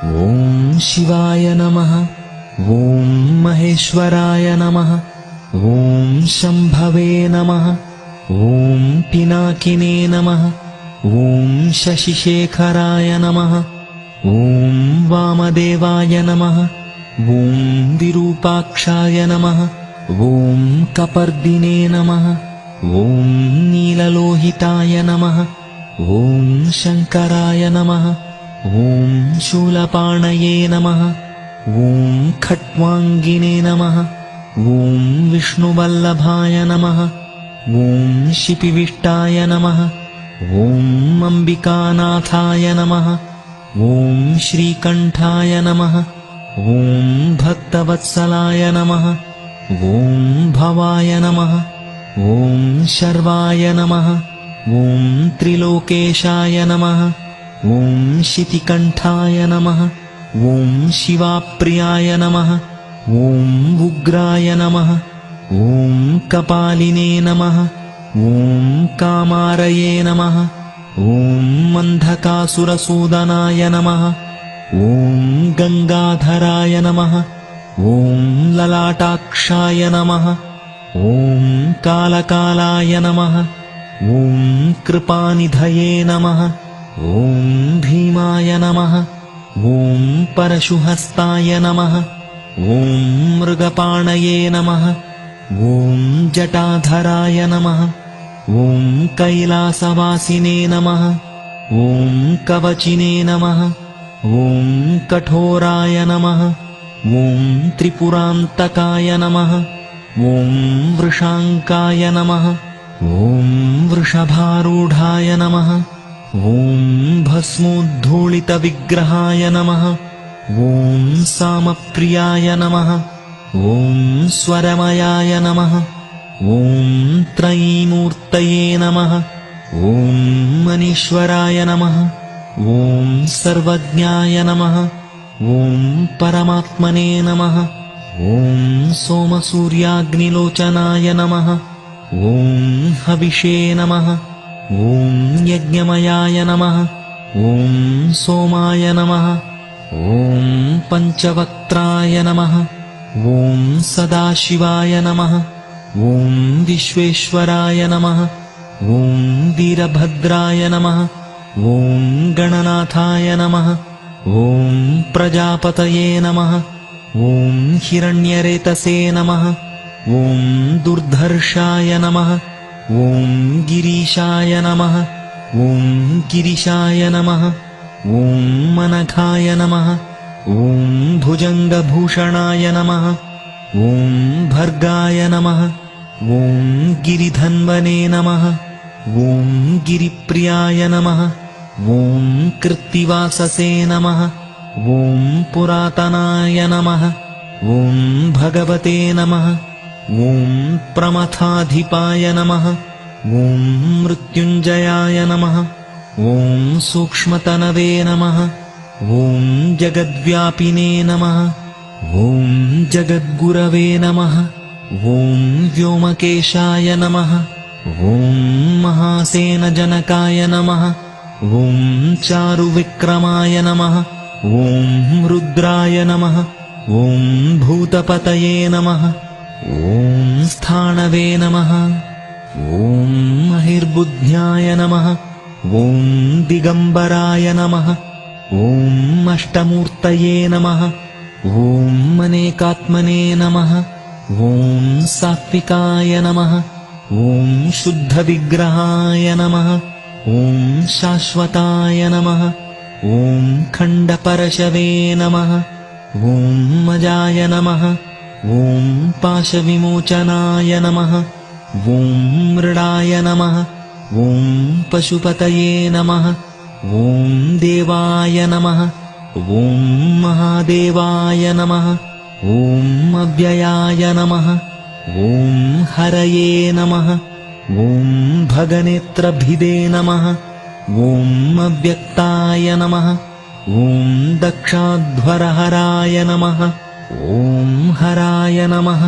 ॐ शिवाय नमः। ॐ महेश्वराय नमः। ॐ शम्भवे नमः। ॐ पिनाकिने नमः। ॐ शशिशेखराय नमः। ॐ वामदेवाय नमः। ॐ विरूपाक्षाय नमः। ॐ कपर्दिने नमः। ॐ नीललोहिताय नमः। ॐ शङ्कराय नमः। ॐ शूलपाणये नमः। ॐ खट्वाङ्गिने नमः। ॐ विष्णुवल्लभाय नमः। ॐ शिपिविष्टाय नमः। ॐ अम्बिकानाथाय नमः। ॐ श्रीकण्ठाय नमः। ॐ भक्तवत्सलाय नमः। ॐ भवाय नमः। ॐ शर्वाय नमः। ॐ त्रिलोकेशाय नमः। ॐ शितिकण्ठाय नमः। ॐ शिवाप्रियाय नमः। ॐ उग्राय नमः। ॐ कपालिने नमः। ॐ कामारये नमः। ॐ अन्धकासुरसूदनाय नमः। ॐ गङ्गाधराय नमः। ॐ ललाटाक्षाय नमः। ॐ कालकालाय नमः। ॐ कृपानिधये नमः। ॐ भीमाय नमः। ॐ परशुहस्ताय नमः। ॐ मृगपाणये नमः। ॐ जटाधराय नमः। ॐ कैलासवासिने नमः। ॐ कवचिने नमः। ॐ कठोराय नमः। ॐ त्रिपुरान्तकाय नमः। ॐ वृषाङ्काय नमः। ॐ वृषभारूढाय नमः। ॐ भस्मोद्धूलितविग्रहाय नमः। ॐ सामप्रियाय नमः। ॐ स्वरमयाय नमः। ॐ त्रयीमूर्तये नमः। ॐ मनीश्वराय नमः। ॐ सर्वज्ञाय नमः। ॐ परमात्मने नमः। ॐ सोमसूर्याग्निलोचनाय नमः। ॐ हविषे नमः। ॐ यज्ञमयाय नमः। ॐ सोमाय नमः। ॐ पञ्चवक्त्राय नमः। ॐ सदाशिवाय नमः। ॐ विश्वेश्वराय नमः। ॐ वीरभद्राय नमः। ॐ गणनाथाय नमः। ॐ प्रजापतये नमः। ॐ हिरण्यरेतसे नमः। ॐ दुर्धर्षाय नमः। ॐ गिरीशाय नमः। ॐ गिरिशाय नमः। ॐ मनखाय नमः। ॐ भुजङ्गभूषणाय नमः। ॐ भर्गाय नमः। ॐ गिरिधन्वने नमः। ॐ गिरिप्रियाय नमः। ॐ कृत्तिवाससे नमः। ॐ पुरातनाय नमः। ॐ भगवते नमः। ॐ प्रमथाधिपाय नमः। ॐ मृत्युञ्जयाय नमः। ॐ सूक्ष्मतनवे नमः। ॐ जगद्व्यापिने नमः। ॐ जगद्गुरवे नमः। ॐ व्योमकेशाय नमः। ॐ महासेनजनकाय नमः। ॐ चारुविक्रमाय नमः। ॐ रुद्राय नमः। ॐ भूतपतये नमः। ॐ स्थाणवे नमः। ॐ महिर्बुद्ध्याय नमः। ॐ दिगम्बराय नमः। ॐ अष्टमूर्तये नमः। ॐ अनेकात्मने नमः। ॐ सात्विकाय नमः। ॐ शुद्धविग्रहाय नमः। ॐ शाश्वताय नमः। ॐ खण्डपरशवे नमः। ॐ अजाय नमः। ॐ पाशविमोचनाय नमः। ॐ मृडाय नमः। ॐ पशुपतये नमः। ॐ देवाय नमः। ॐ महादेवाय नमः। ॐ अव्ययाय नमः। ॐ हरये नमः। ॐ भगनेत्रभिदे नमः। ॐ अव्यक्ताय नमः। ॐ दक्षाध्वरहराय नमः। ॐ हराय नमः।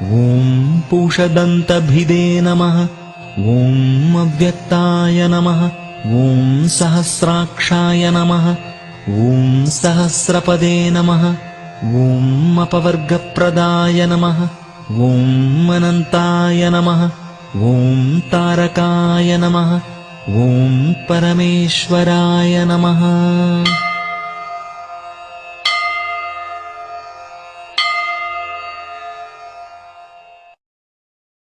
ॐ पूषदन्तभिदे नमः। ॐ अव्यक्ताय नमः। ॐ सहस्राक्षाय नमः। ॐ सहस्रपदे नमः। ॐ अपवर्गप्रदाय नमः। ॐ अनन्ताय नमः। ॐ तारकाय नमः। ॐ परमेश्वराय नमः।